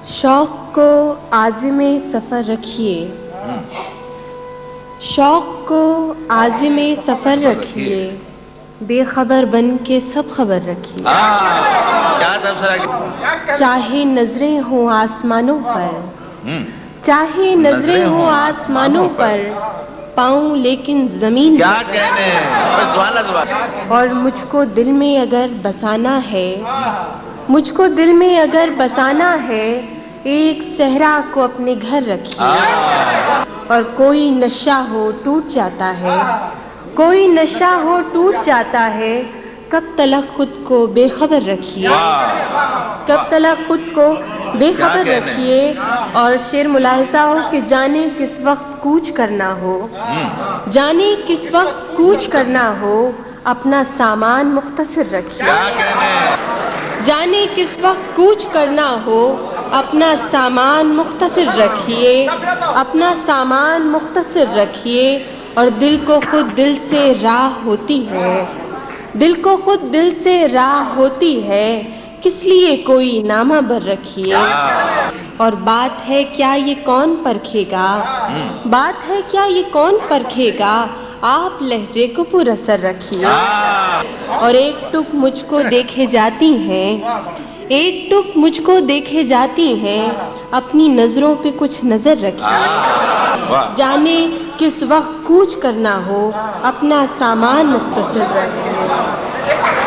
شوق کو عازم سفر رکھیے، شوق کو عازم سفر رکھیے، بے خبر بن کے سب خبر رکھیے۔ چاہے نظریں ہوں آسمانوں پر، چاہے نظریں ہوں آسمانوں پر، پاؤں لیکن زمین اور مجھ کو دل میں اگر بسانا ہے، مجھ کو دل میں اگر بسانا ہے، ایک صحرا کو اپنے گھر رکھیے۔ اور کوئی نشہ ہو ٹوٹ جاتا ہے، کوئی نشہ ہو ٹوٹ جاتا ہے، کب تلک خود کو بے خبر رکھیے، کب تلک خود کو بے خبر رکھیے۔ اور شعر ملاحظہ ہو کہ جانے کس وقت کوچ کرنا ہو، جانے کس وقت کوچ کرنا ہو، اپنا سامان مختصر رکھیے۔ جانے کس وقت کوچ کرنا ہو، اپنا سامان مختصر رکھیے، اپنا سامان مختصر رکھیے۔ اور دل کو خود دل سے راہ ہوتی ہے، دل کو خود دل سے راہ ہوتی ہے، کس لیے کوئی نامہ بر رکھیے۔ اور بات ہے کیا یہ کون پرکھے گا، بات ہے کیا یہ کون پرکھے گا، آپ لہجے کو پر اثر رکھیے۔ اور ایک ٹک مجھ کو دیکھے جاتی ہیں، ایک ٹک مجھ کو دیکھے جاتی ہیں، اپنی نظروں پہ کچھ نظر رکھیے۔ جانے کس وقت کوچ کرنا ہو، اپنا سامان مختصر رکھیے۔